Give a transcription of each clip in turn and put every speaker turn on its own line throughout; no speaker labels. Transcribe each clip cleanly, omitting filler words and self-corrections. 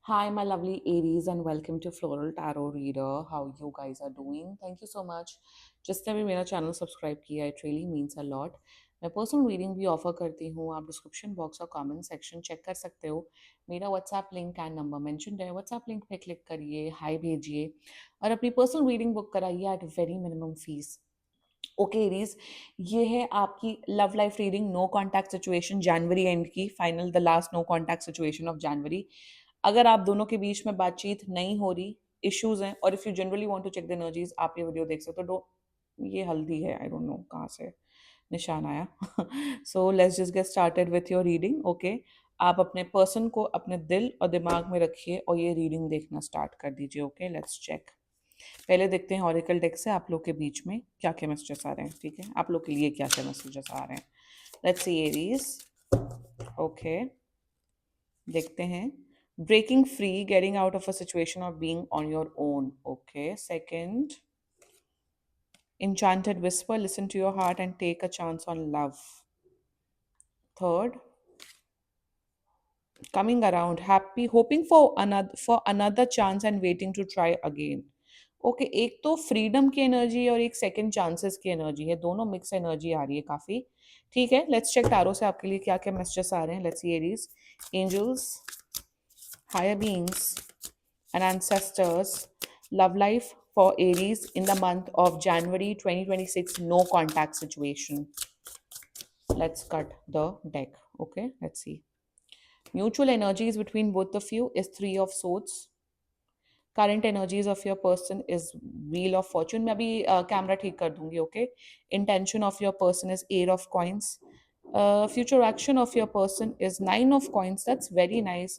Hi, my lovely Aries, and welcome to Floral Tarot Reader. How you guys are doing? Thank you so much. जिसने भी मेरा channel subscribe किया, it really means a lot. मैं personal reading भी offer करती हूँ. आप description box और कमेंट सेक्शन चेक कर सकते हो. मेरा WhatsApp link and number mention है. व्हाट्सएप लिंक पे क्लिक करिए, हाई भेजिए और अपनी पर्सनल रीडिंग बुक कराइए at very minimum fees. Okay Aries, ये है आपकी love life reading. No contact situation January end की final, the last no contact situation of January. अगर आप दोनों के बीच में बातचीत नहीं हो रही, इश्यूज हैं, और if you generally want to check the energies, आप ये वीडियो देख सकते हो. तो ये हल्दी है, आई डोंट नो कहाँ से निशान आया. So let's just get started with your reading. Okay, आप अपने पर्सन को अपने दिल और दिमाग में रखिए और ये रीडिंग देखना स्टार्ट कर दीजिए. Okay, let's check. पहले देखते हैं ऑरिकल डेक से आप लोग के बीच में क्या क्या मैसेजेस आ रहे हैं. ठीक है, आप लोग के लिए क्या क्या मैसेजेस आ रहे हैं. Let's see Aries. ओके, देखते हैं. Breaking free, getting out of a situation और being on your own. Okay, second, enchanted whisper, listen to your heart and take a chance on love. Third, coming around, happy, hoping for another chance and waiting to try again. Okay, एक तो freedom की energy और एक second chances की energy है. दोनों mix energy आ रही है काफी. ठीक है, लेट्स चेक टारो से आपके लिए क्या क्या मैसेजेस आ रहे हैं. Let's see Aries. Angels, higher beings and ancestors, love life for Aries in the month of January 2026, no contact situation. Let's cut the deck. Okay, let's see. Mutual energies between both of you is Three of Swords. Current energies of your person is Wheel of Fortune. मैं अभी camera ठीक कर दूंगी. Okay, intention of your person is Eight of Coins. Future action of your person is Nine of Coins. That's very nice.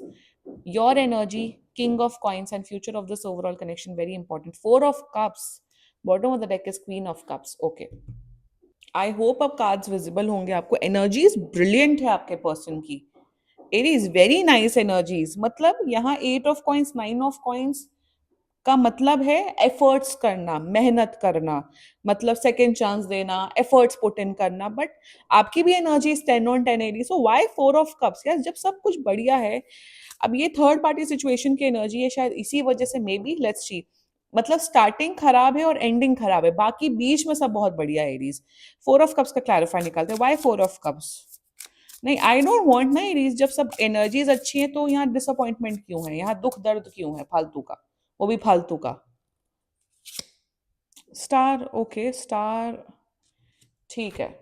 Your energy, King of Coins, and future of this overall connection, very important. Four of Cups. Bottom of the deck is Queen of Cups. Okay, I hope अब cards visible होंगे आपको. Energies brilliant है आपके person की. It is very nice energies. मतलब यहाँ eight of coins, nine of coins का मतलब है एफर्ट्स करना, मेहनत करना, मतलब सेकेंड चांस देना, एफर्ट्स पुट इन करना. बट आपकी भी energy 10 on 10 80. So why four of cups यार, जब सब कुछ बढ़िया है. अब ये थर्ड पार्टी सिचुएशन की एनर्जी है, शायद इसी वजह से मे बी. Let's see. मतलब स्टार्टिंग खराब है और एंडिंग खराब है, बाकी बीच में सब बहुत बढ़िया है एरीज. फोर ऑफ कप्स का क्लैरिफाई निकालते हैं. Why four of cups? नहीं, आई डोंट वांट ना एरीज. जब सब एनर्जीज अच्छी हैं तो यहाँ डिसअपॉइंटमेंट क्यों है, यहाँ दुख दर्द क्यों है फालतू का, वो भी फालतू का. स्टार. Okay, star. ठीक है.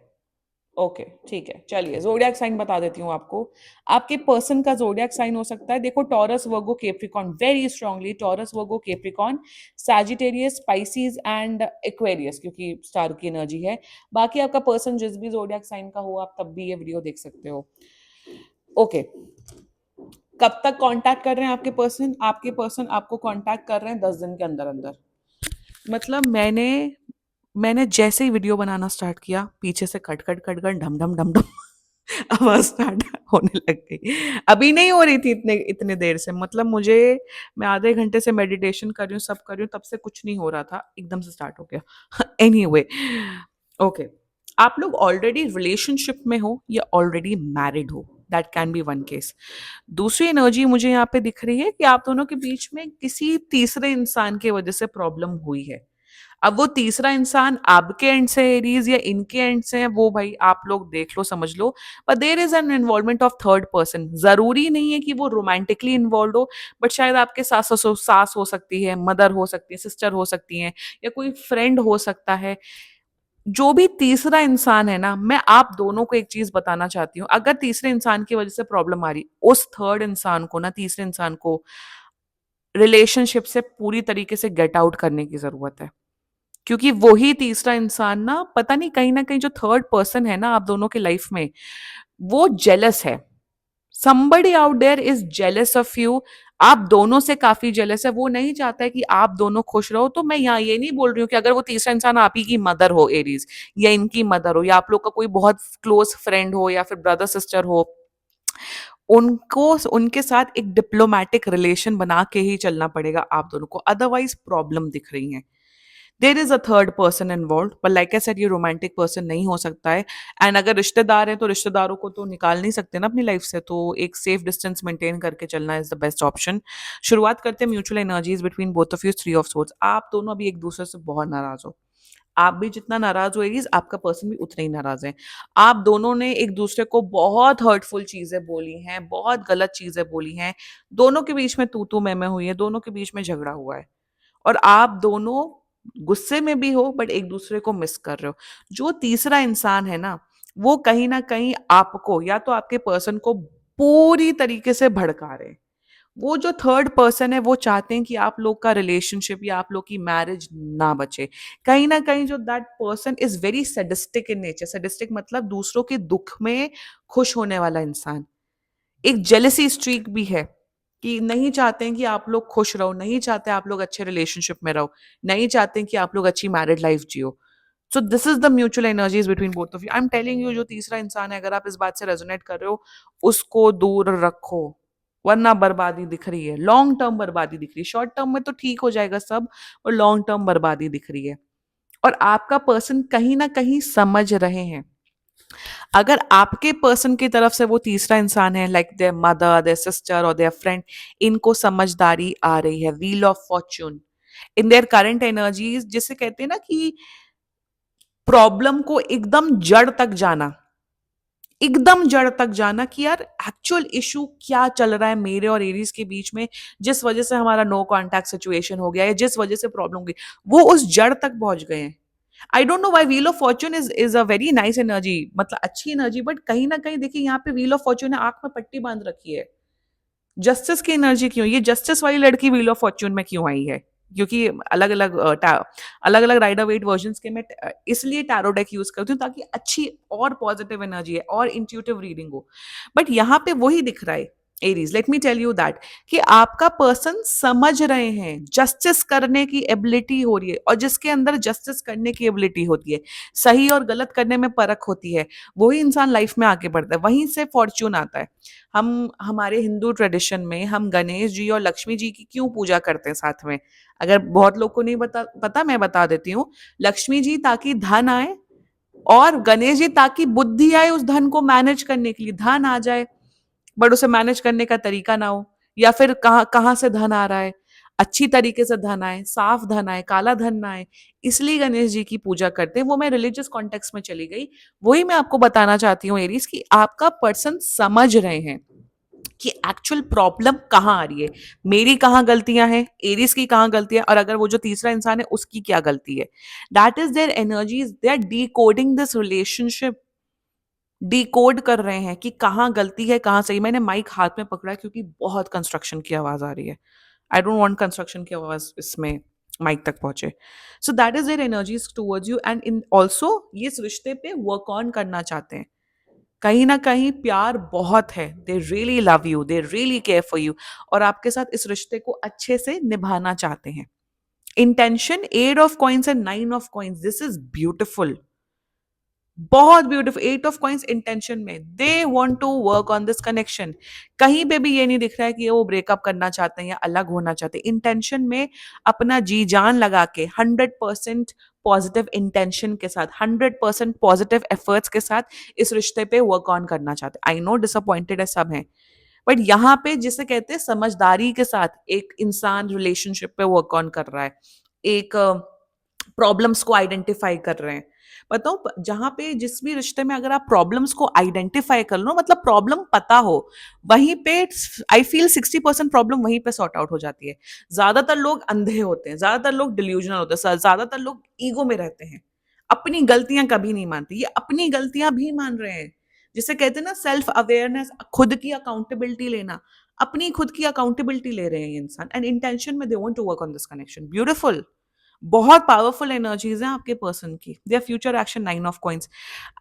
ओके, ठीक है, चलिए जोडियाक साइन बता देती हूँ आपको. आपके पर्सन का जोडियाक साइन हो सकता है, देखो, taurus, Virgo, Capricorn. Very strongly taurus, Virgo, Capricorn, Sagittarius, species and Aquarius, क्योंकि स्टार की एनर्जी है. बाकी आपका पर्सन जिस भी जोडियाक साइन का हो, आप तब भी ये वीडियो देख सकते हो. ओके, कब तक कांटेक्ट कर रहे हैं आपके पर्सन? आपके पर्सन आपको कांटेक्ट कर रहे हैं 10 दिन के अंदर अंदर. मतलब मैंने जैसे ही वीडियो बनाना स्टार्ट किया, पीछे से खट खट खट खट ढम ढम ढम ढम आवाज स्टार्ट होने लग गई. अभी नहीं हो रही थी इतने इतने देर से. मतलब मुझे, मैं आधे घंटे से मेडिटेशन कर रही हूँ, सब कर रही हूँ, तब से कुछ नहीं हो रहा था, एकदम से स्टार्ट हो गया. एनीवे, ओके, आप लोग ऑलरेडी रिलेशनशिप में हो या ऑलरेडी मैरिड हो, that can be one case. दूसरी एनर्जी मुझे यहाँ पे दिख रही है कि आप दोनों के बीच में किसी तीसरे इंसान की वजह से प्रॉब्लम हुई है. अब वो तीसरा इंसान आपके एंड से एरीज या इनके एंड से है, वो भाई आप लोग देख लो, समझ लो. पर there is an involvement of third person. जरूरी नहीं है कि वो रोमांटिकली इन्वॉल्व हो, बट शायद आपके सास हो सकती है, मदर हो सकती है, सिस्टर हो सकती है, या कोई फ्रेंड हो सकता है. जो भी तीसरा इंसान है ना, मैं आप दोनों को एक चीज बताना चाहती हूँ. अगर तीसरे इंसान की वजह से प्रॉब्लम आ रही, उस थर्ड इंसान को ना, तीसरे इंसान को रिलेशनशिप से पूरी तरीके से गेट आउट करने की जरूरत है. क्योंकि वही तीसरा इंसान ना कहीं जो थर्ड पर्सन है ना आप दोनों के लाइफ में, वो जेलस है. somebody out there is jealous of you. आप दोनों से काफी जेलस है. वो नहीं चाहता है कि आप दोनों खुश रहो. तो मैं यहाँ ये नहीं बोल रही हूँ कि अगर वो तीसरा इंसान आप ही की मदर हो एरीज, या इनकी मदर हो, या आप लोग का कोई बहुत क्लोज फ्रेंड हो, या फिर ब्रदर सिस्टर हो, उनको उनके साथ एक डिप्लोमेटिक रिलेशन बना के ही चलना पड़ेगा आप दोनों को, अदरवाइज प्रॉब्लम दिख रही है. There is a third person involve, पर लाइक आई सेड ये रोमांटिक पर्सन नहीं हो सकता है। एंड अगर रिश्तेदार है तो रिश्तेदारों को तो निकाल नहीं सकते ना अपनी लाइफ से, तो एक सेफ डिस्टेंस मेंटेन करके चलना इज द बेस्ट ऑप्शन। शुरुआत करते हैं mutual energies between both of you, three of swords. आप दोनों अभी एक दूसरे से बहुत नाराज हो। आप भी जितना नाराज हो एरीज, आपका पर्सन भी उतना ही नाराज है। आप दोनों ने एक दूसरे को बहुत हर्टफुल चीजें बोली हैं, बहुत गलत चीजें बोली हैं। दोनों के बीच में तू मैं हुई है, दोनों के बीच में झगड़ा हुआ है। और आप दोनों गुस्से में भी हो, बट एक दूसरे को मिस कर रहे हो। जो तीसरा इंसान है वो कहीं ना कहीं आपको या तो आपके पर्सन को पूरी तरीके से भड़का रहे हैं। वो जो थर्ड पर्सन है वो चाहते हैं कि आप लोग का रिलेशनशिप या आप लोग की मैरिज ना बचे। कहीं ना कहीं जो that person is very sadistic in nature. Sadistic मतलब दूसरों के दुख में खुश होने वाला इंसान। एक जेलसी स्ट्रीक भी है कि नहीं चाहते हैं कि आप लोग खुश रहो, नहीं चाहते आप लोग अच्छे रिलेशनशिप में रहो, नहीं चाहते हैं कि आप लोग अच्छी married life Jio. So this is the mutual energies between both of you. I am telling you, जो तीसरा इंसान है, अगर आप इस बात से रेजोनेट कर रहे हो, उसको दूर रखो, वरना बर्बादी दिख रही है। लॉन्ग टर्म बर्बादी दिख रही है। शॉर्ट टर्म में तो ठीक हो जाएगा सब, और लॉन्ग टर्म बर्बादी दिख रही है। और आपका पर्सन कहीं ना कहीं समझ रहे हैं। अगर आपके पर्सन की तरफ से वो तीसरा इंसान है, like their mother, their sister और देयर फ्रेंड, इनको समझदारी आ रही है, wheel of fortune in their current energies, जिसे कहते हैं ना कि प्रॉब्लम को एकदम जड़ तक जाना, एकदम जड़ तक जाना कि यार एक्चुअल इशू क्या चल रहा है मेरे और एरीज के बीच में, जिस वजह से हमारा नो कॉन्टैक्ट सिचुएशन हो गया है, जिस वजह से प्रॉब्लम हो गई, वो उस जड़ तक पहुंच गए हैं। I don't know why wheel of Fortune is a very nice energy, मतलब अच्छी एनर्जी, बट कहीं ना कहीं देखिए यहाँ पे व्हील ऑफ फॉर्च्यून ने आंख में पट्टी बांध रखी है। जस्टिस की एनर्जी क्यों, ये जस्टिस वाली लड़की व्हील ऑफ फॉर्च्यून में क्यों आई है? क्योंकि अलग अलग अलग अलग राइडर वेट वर्जन के मैं इसलिए टैरो डेक यूज करती हूँ ताकि अच्छी और पॉजिटिव एनर्जी है और इंट्यूटिव रीडिंग हो। बट यहाँ पे वही दिख रहा है Aries, let me tell you that, कि आपका पर्सन समझ रहे हैं, जस्टिस करने की एबिलिटी हो रही है, और जिसके अंदर जस्टिस करने की एबिलिटी होती है, सही और गलत करने में परख होती है, वही इंसान लाइफ में आगे बढ़ता है, वहीं से फॉर्च्यून आता है। हम हमारे हिंदू ट्रेडिशन में हम गणेश जी और लक्ष्मी जी की क्यों पूजा करते हैं साथ में? अगर बहुत लोग को नहीं पता, मैं बता देती हूँ। लक्ष्मी जी ताकि धन आए, और गणेश जी ताकि बुद्धि आए उस धन को मैनेज करने के लिए। धन आ जाए बट उसे मैनेज करने का तरीका ना हो, या फिर कहाँ कहाँ से धन आ रहा है, अच्छी तरीके से धन आए, साफ धन आए, काला धन ना आए। इसलिए गणेश जी की पूजा करते हैं। वो मैं रिलीजियस कॉन्टेक्स्ट में चली गई। वही मैं आपको बताना चाहती हूँ एरीज, कि आपका पर्सन समझ रहे हैं कि एक्चुअल प्रॉब्लम कहाँ आ रही है, मेरी कहाँ गलतियां हैं, एरिस की कहाँ गलतियां, और अगर वो जो तीसरा इंसान है उसकी क्या गलती है। That is their energies, they are decoding this relationship, decode कर रहे हैं कि कहाँ गलती है कहाँ सही। मैंने माइक हाथ में पकड़ा है क्योंकि बहुत कंस्ट्रक्शन की आवाज आ रही है। आई डोंट वांट कंस्ट्रक्शन की आवाज इसमें माइक तक पहुंचे। So that is their energies towards you, and in also ये इस रिश्ते पे वर्क ऑन करना चाहते हैं। कहीं ना कहीं प्यार बहुत है, they really love you, they really care for you, और आपके साथ इस रिश्ते को अच्छे से निभाना चाहते हैं। Intention, eight of coins and nine of coins, this is beautiful, बहुत beautiful. Eight of coins intention में, they want to work on this connection. कहीं पे भी ये नहीं दिख रहा है कि वो ब्रेकअप करना चाहते हैं या अलग होना चाहते हैं। इंटेंशन में अपना जी जान लगा के 100% पॉजिटिव इंटेंशन के साथ, 100% पॉजिटिव एफर्ट्स के साथ इस रिश्ते पे वर्क ऑन करना चाहते हैं। आई नो डिसअपॉइंटेड है सब हैं, बट यहाँ पे जिसे कहते हैं समझदारी के साथ एक इंसान रिलेशनशिप पे वर्क ऑन कर रहा है, एक प्रॉब्लम्स को आइडेंटिफाई कर रहे हैं। बताओ, जहां पे जिस भी रिश्ते में अगर आप प्रॉब्लम्स को आइडेंटिफाई कर लो, मतलब प्रॉब्लम पता हो, वहीं पे आई फील 60% प्रॉब्लम वहीं पे सॉर्ट आउट हो जाती है। ज्यादातर लोग अंधे होते हैं, ज्यादातर लोग डिल्यूजनल होते हैं, ज्यादातर लोग ईगो में रहते हैं, अपनी गलतियां कभी नहीं मानते। ये अपनी गलतियां भी मान रहे हैं, जिसे कहते हैं ना सेल्फ अवेयरनेस, खुद की अकाउंटेबिलिटी लेना। अपनी खुद की अकाउंटेबिलिटी ले रहे हैं ये इंसान, एंड इंटेंशन में they want to work on this connection. Beautiful, बहुत पावरफुल एनर्जीज हैं आपके पर्सन की। Their future action, nine of coins.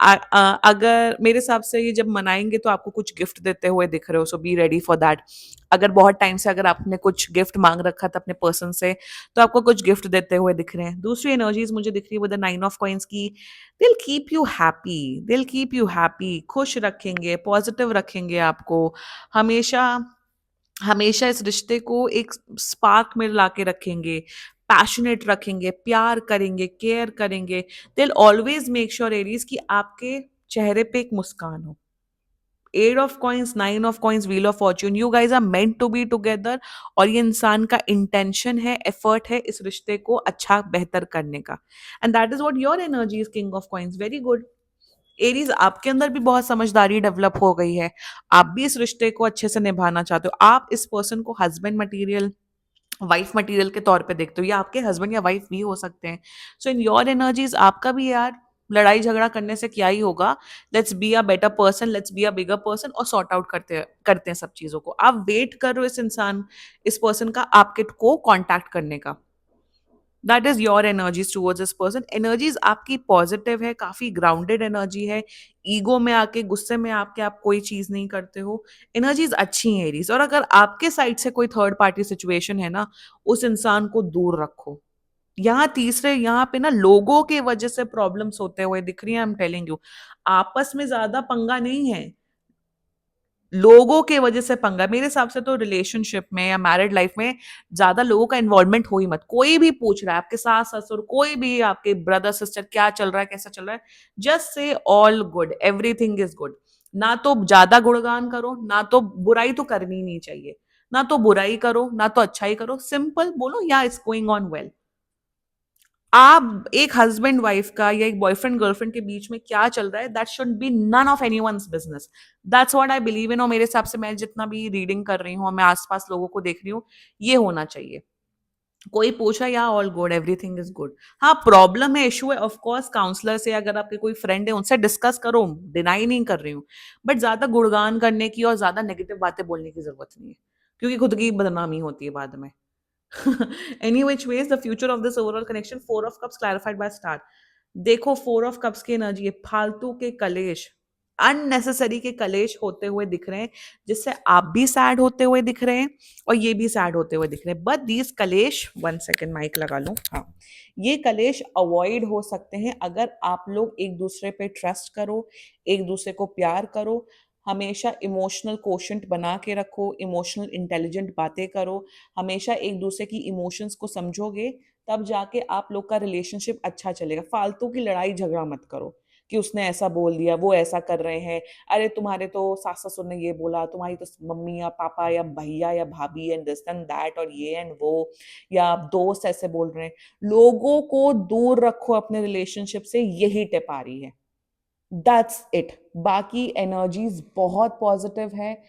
अगर मेरे हिसाब से ये जब मनाएंगे तो आपको कुछ गिफ्ट देते हुए दिख रहे हो, सो बी रेडी फॉर दैट। अगर बहुत टाइम से अगर आपने कुछ गिफ्ट मांग रखा था अपने पर्सन से, तो आपको कुछ गिफ्ट देते हुए दिख रहे हैं। दूसरी एनर्जीज मुझे दिख रही है with the nine of coins की, will keep you happy, will keep you happy, खुश रखेंगे, पॉजिटिव रखेंगे आपको हमेशा। हमेशा इस रिश्ते को एक स्पार्क में लाके रखेंगे, पैशनेट रखेंगे, प्यार करेंगे, केयर करेंगे। They will always make sure Aries कि आपके चेहरे पे एक मुस्कान हो। Eight of coins, nine of coins, wheel of fortune, you guys are meant to be together. और ये इंसान का इंटेंशन है, एफर्ट है इस रिश्ते को अच्छा बेहतर करने का। And that is what your energy is, king of coins, very good. Aries, आपके अंदर भी बहुत समझदारी डेवलप हो गई है। आप भी इस रिश्ते को अच्छे से निभाना चाहते हो। आप इस पर्सन को हस्बैंड मटेरियल, वाइफ मटेरियल के तौर पे देखते हो, या आपके हस्बैंड या वाइफ भी हो सकते हैं। सो इन योर एनर्जीज आपका भी यार लड़ाई झगड़ा करने से क्या ही होगा। Let's be a better person, let's be a bigger person, और सॉर्ट आउट करते करते हैं सब चीजों को। आप वेट कर रहे हो इस पर्सन का आपके को कांटेक्ट करने का। That is your energies towards this person. Energies आपकी पॉजिटिव है, काफी ग्राउंडेड एनर्जी है। ईगो में आके, गुस्से में आके आप कोई चीज नहीं करते हो। एनर्जीज अच्छी हैं एरीज। और अगर आपके साइड से कोई थर्ड पार्टी सिचुएशन है ना, उस इंसान को दूर रखो। यहाँ तीसरे, यहाँ पे ना लोगों के वजह से प्रॉब्लम्स होते हुए दिख रही है, आई एम टेलिंग यू। आपस में ज्यादा पंगा नहीं है, लोगों के वजह से पंगा। मेरे हिसाब से तो रिलेशनशिप में या मैरिड लाइफ में ज्यादा लोगों का इन्वॉल्वमेंट हो ही मत। कोई भी पूछ रहा है, आपके सास ससुर, कोई भी आपके ब्रदर सिस्टर, क्या चल रहा है, कैसा चल रहा है, just say all good, everything is good. ना तो ज्यादा गुणगान करो, ना तो बुराई तो करनी नहीं चाहिए। ना तो बुराई करो, ना तो अच्छाई करो, सिंपल बोलो या इट्स गोइंग ऑन वेल। आप एक हस्बैंड वाइफ का या एक बॉयफ्रेंड गर्लफ्रेंड के बीच में क्या चल रहा है, that should be none of anyone's business. That's what I believe in. और मेरे हिसाब से मैं जितना भी रीडिंग कर रही हूँ और मैं आसपास लोगों को देख रही हूँ, ये होना चाहिए। कोई पूछा, या all good, everything is good. हाँ, प्रॉब्लम है, इशू है, ऑफ कोर्स काउंसलर से, अगर आपके कोई फ्रेंड है उनसे डिस्कस करो, डिनाई नहीं कर रही हूँ। बट ज्यादा गुणगान करने की और ज्यादा नेगेटिव बातें बोलने की जरूरत नहीं है, क्योंकि खुद की बदनामी होती है बाद में। Any which ways, the future of this overall connection, four of cups clarified by star। देखो, फोर ऑफ कप्स की एनर्जी है, फालतू के कलेश, अननेसेसरी के कलेश होते हुए दिख रहे हैं, जिससे आप भी सैड होते हुए दिख रहे हैं और ये भी सैड होते हुए दिख रहे हैं। बट दीज कलेश, वन सेकेंड माइक लगा लूं, हाँ, ये कलेश अवॉइड हो सकते हैं अगर आप लोग एक दूसरे पे ट्रस्ट करो, एक दूसरे को प्यार करो। हमेशा इमोशनल कोशेंट बना के रखो, इमोशनल इंटेलिजेंट बातें करो। हमेशा एक दूसरे की इमोशंस को समझोगे, तब जाके आप लोग का रिलेशनशिप अच्छा चलेगा। फालतू की लड़ाई झगड़ा मत करो कि उसने ऐसा बोल दिया, वो ऐसा कर रहे हैं, अरे तुम्हारे तो सास ससुर ने ये बोला, तुम्हारी तो मम्मी या पापा या भैया या भाभी एंड दिस एंड दैट और ये एंड वो, या दोस्त ऐसे बोल रहे हैं। लोगों को दूर रखो अपने रिलेशनशिप से, यही टिप आ रही है। That's it. बाकी एनर्जीज बहुत पॉजिटिव है,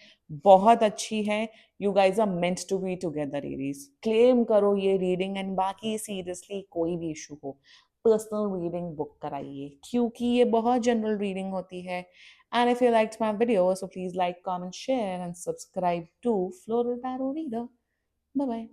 बहुत अच्छी है। You guys are meant to be together Aries. Claim करो ये रीडिंग, एंड बाकी सीरियसली कोई भी इशू हो, पर्सनल रीडिंग बुक कराइए, क्योंकि ये बहुत जनरल रीडिंग होती है। And if you liked my video, so please like, comment, share and subscribe to Floral Tarot Reader. Bye bye.